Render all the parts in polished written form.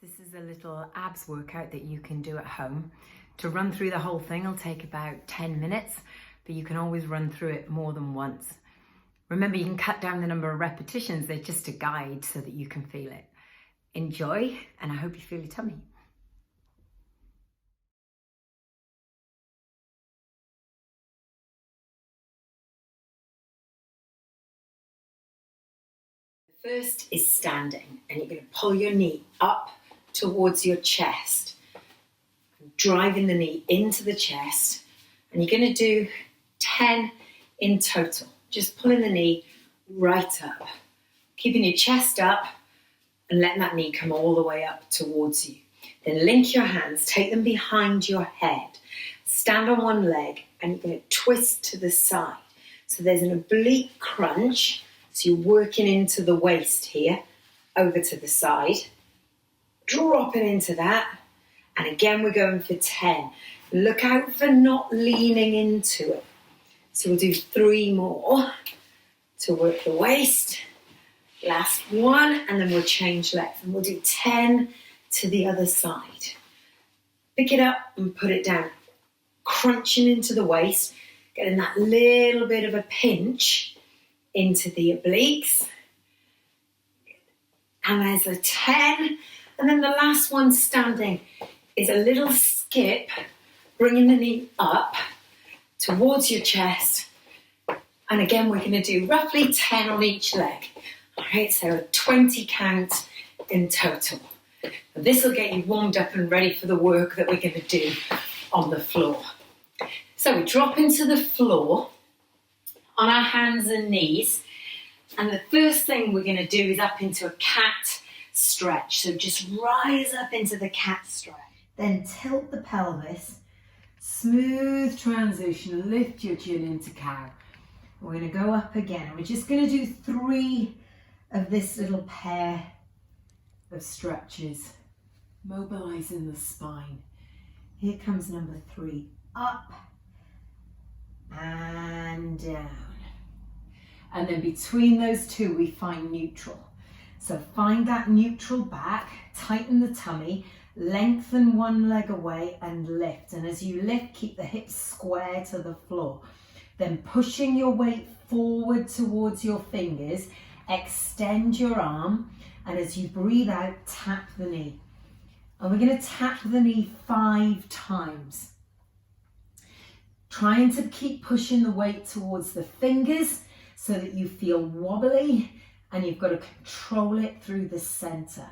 This is a little abs workout that you can do at home. To run through the whole thing will take about 10 minutes, but you can always run through it more than once. Remember, you can cut down the number of repetitions. They're just a guide so that you can feel it. Enjoy, and I hope you feel your tummy. First is standing, and you're going to pull your knee up towards your chest, driving the knee into the chest, and you're going to do 10 in total, just pulling the knee right up, keeping your chest up and letting that knee come all the way up towards you. Then link your hands, take them behind your head, stand on one leg, and you're going to twist to the side. So there's an oblique crunch, so you're working into the waist here, over to the side, dropping into that, and again we're going for 10. Look out for not leaning into it. So we'll do 3 more to work the waist. Last one, and then we'll change legs, and we'll do 10 to the other side. Pick it up and put it down, crunching into the waist, getting that little bit of a pinch into the obliques. And there's a 10, and then the last one standing is a little skip, bringing the knee up towards your chest. And again, we're going to do roughly 10 on each leg. All right, so a 20 count in total. And this will get you warmed up and ready for the work that we're going to do on the floor. So we drop into the floor on our hands and knees. And the first thing we're going to do is up into a cat stretch. So just rise up into the cat stretch. Then tilt the pelvis. Smooth transition. Lift your chin into cow. We're going to go up again. And we're just going to do 3 of this little pair of stretches, mobilizing the spine. Here comes number 3, up and down. And then between those 2, we find neutral. So find that neutral back, tighten the tummy, lengthen one leg away and lift. And as you lift, keep the hips square to the floor. Then pushing your weight forward towards your fingers, extend your arm, and as you breathe out, tap the knee. And we're going to tap the knee 5 times. Trying to keep pushing the weight towards the fingers so that you feel wobbly, and you've got to control it through the center.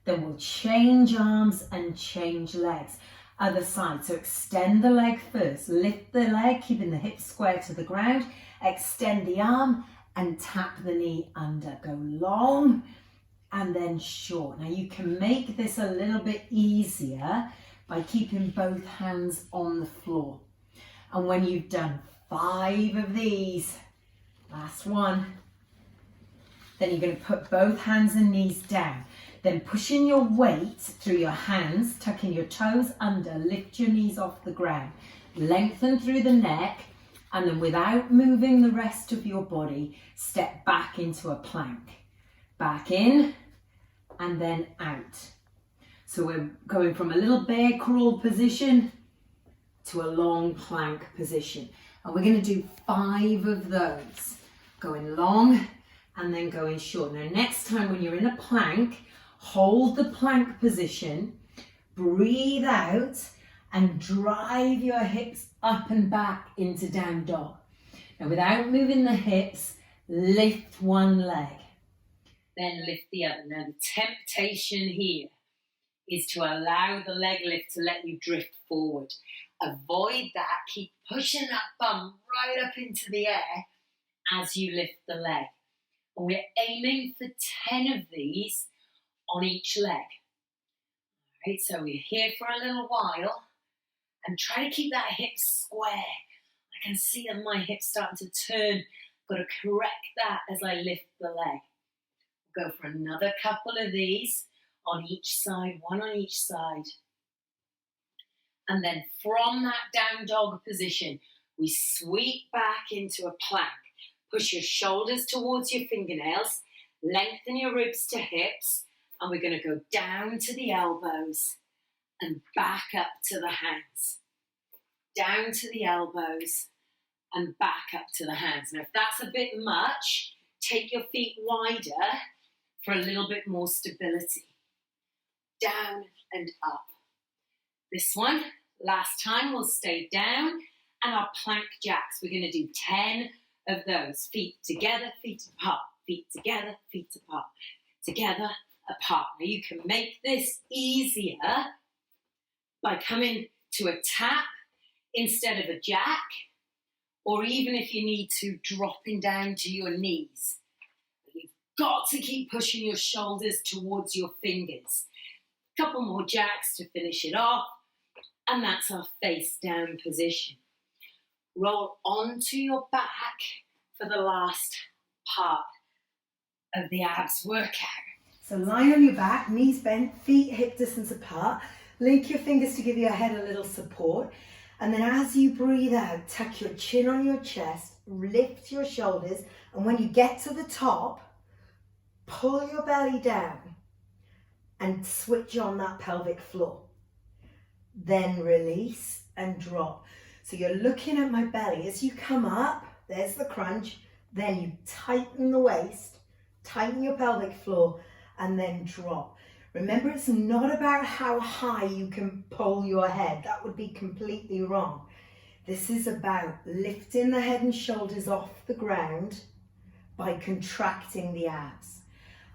Then we'll change arms and change legs. Other side, so extend the leg first, lift the leg, keeping the hips square to the ground, extend the arm and tap the knee under. Go long and then short. Now you can make this a little bit easier by keeping both hands on the floor. And when you've done 5 of these, last one, then you're going to put both hands and knees down. Then pushing your weight through your hands, tucking your toes under, lift your knees off the ground. Lengthen through the neck, and then without moving the rest of your body, step back into a plank. Back in, and then out. So we're going from a little bear crawl position to a long plank position. And we're going to do 5 of those. Going long and then going short. Now next time when you're in a plank, hold the plank position, breathe out, and drive your hips up and back into down dog. Now without moving the hips, lift one leg, then lift the other. Now the temptation here is to allow the leg lift to let you drift forward. Avoid that, keep pushing that bum right up into the air as you lift the leg. And we're aiming for 10 of these on each leg. All right, so we're here for a little while and try to keep that hip square. I can see that my hips starting to turn. Got to correct that as I lift the leg. We'll go for another couple of these on each side, 1 on each side. And then from that down dog position, we sweep back into a plank. Push your shoulders towards your fingernails, lengthen your ribs to hips, And we're going to go down to the elbows and back up to the hands. Down to the elbows and back up to the hands. Now, if that's a bit much, take your feet wider for a little bit more stability. Down and up. This one, last time, we'll stay down, and our plank jacks. We're going to do 10 of those. Feet together, feet apart. Feet together, feet apart. Together, apart. Now, you can make this easier by coming to a tap instead of a jack, or even if you need to, dropping down to your knees. You've got to keep pushing your shoulders towards your fingers. A couple more jacks to finish it off, and that's our face down position. Roll onto your back for the last part of the abs workout. So lie on your back, knees bent, feet hip distance apart. Link your fingers to give your head a little support. And then as you breathe out, tuck your chin on your chest, lift your shoulders, and when you get to the top, pull your belly down and switch on that pelvic floor. Then release and drop. So you're looking at my belly. As you come up, there's the crunch, then you tighten the waist, tighten your pelvic floor, and then drop. Remember, it's not about how high you can pull your head. That would be completely wrong. This is about lifting the head and shoulders off the ground by contracting the abs.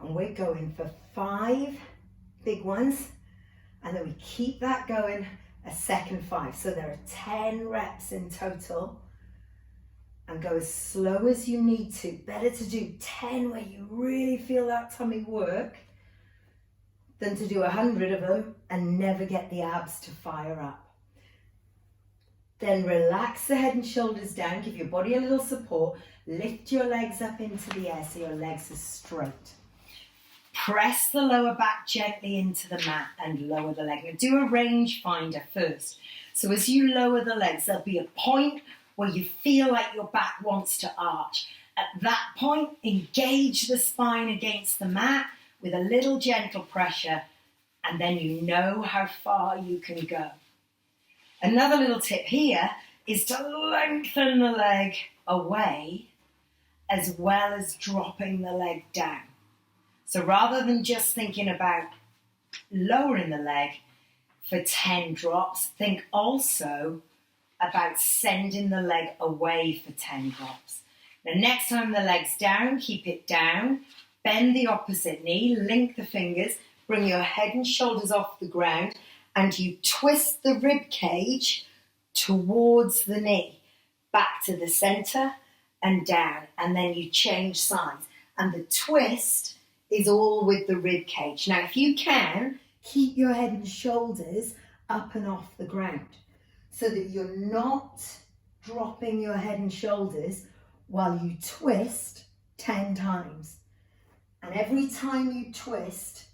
And we're going for 5 big ones, and then we keep that going a second 5. So there are 10 reps in total. And go as slow as you need to. Better to do 10 where you really feel that tummy work than to do 100 of them and never get the abs to fire up. Then relax the head and shoulders down, give your body a little support, lift your legs up into the air so your legs are straight. Press the lower back gently into the mat and lower the leg. Now do a range finder first. So as you lower the legs, there'll be a point where you feel like your back wants to arch. At that point, engage the spine against the mat with a little gentle pressure, and then you know how far you can go. Another little tip here is to lengthen the leg away as well as dropping the leg down. So rather than just thinking about lowering the leg for 10 drops, think also about sending the leg away for 10 drops. Now, next time the leg's down, keep it down, bend the opposite knee, link the fingers, bring your head and shoulders off the ground, and you twist the rib cage towards the knee, back to the center and down, and then you change sides. And the twist is all with the rib cage. Now, if you can, keep your head and shoulders up and off the ground, so that you're not dropping your head and shoulders while you twist 10 times. And every time you twist,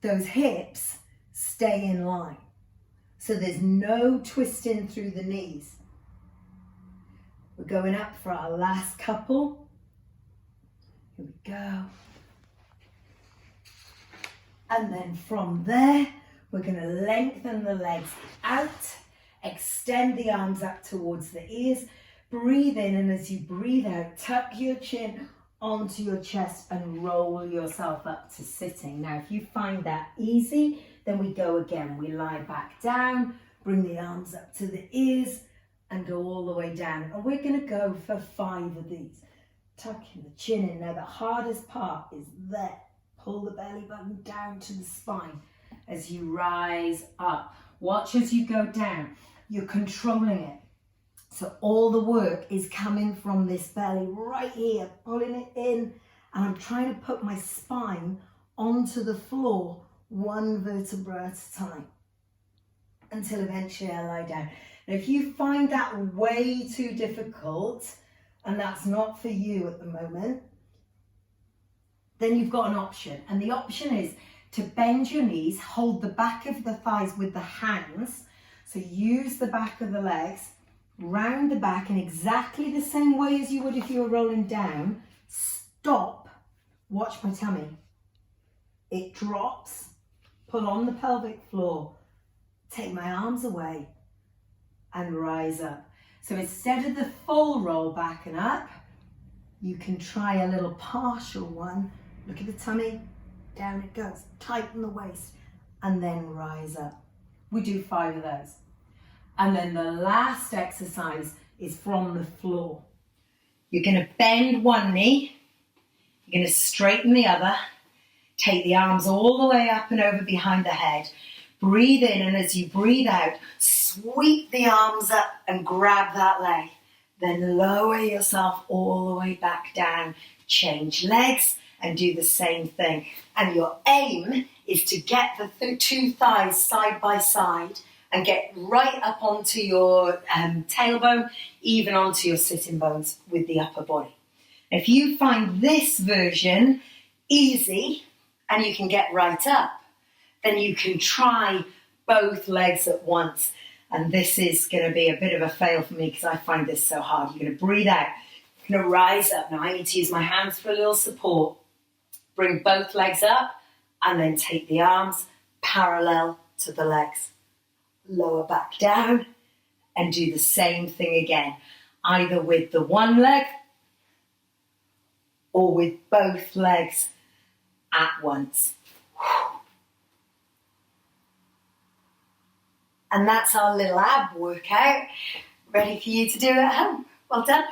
those hips stay in line. So there's no twisting through the knees. We're going up for our last couple. Here we go. And then from there, we're going to lengthen the legs out. Extend the arms up towards the ears. Breathe in, and as you breathe out, tuck your chin onto your chest and roll yourself up to sitting. Now, if you find that easy, then we go again. We lie back down, bring the arms up to the ears, and go all the way down. And we're going to go for 5 of these. Tucking the chin in. Now, the hardest part is there. Pull the belly button down to the spine as you rise up. Watch as you go down. You're controlling it. So all the work is coming from this belly right here, pulling it in. And I'm trying to put my spine onto the floor, 1 vertebra at a time, until eventually I lie down. Now, if you find that way too difficult, and that's not for you at the moment, then you've got an option. And the option is to bend your knees, hold the back of the thighs with the hands. So use the back of the legs, round the back in exactly the same way as you would if you were rolling down. Stop, watch my tummy. it drops, pull on the pelvic floor, take my arms away and rise up. So instead of the full roll back and up, you can try a little partial one. Look at the tummy, down it goes, tighten the waist, and then rise up. We do 5 of those. And then the last exercise is from the floor. You're going to bend one knee, you're going to straighten the other, take the arms all the way up and over behind the head. Breathe in, and as you breathe out, sweep the arms up and grab that leg. Then lower yourself all the way back down. Change legs and do the same thing. And your aim is to get the 2 thighs side by side and get right up onto your tailbone, even onto your sitting bones with the upper body. If you find this version easy and you can get right up, then you can try both legs at once. And this is going to be a bit of a fail for me because I find this so hard. You're going to breathe out. You're going to rise up. Now I need to use my hands for a little support. Bring both legs up and then take the arms parallel to the legs. Lower back down and do the same thing again, either with the one leg or with both legs at once. And that's our little ab workout, ready for you to do at home. Well done.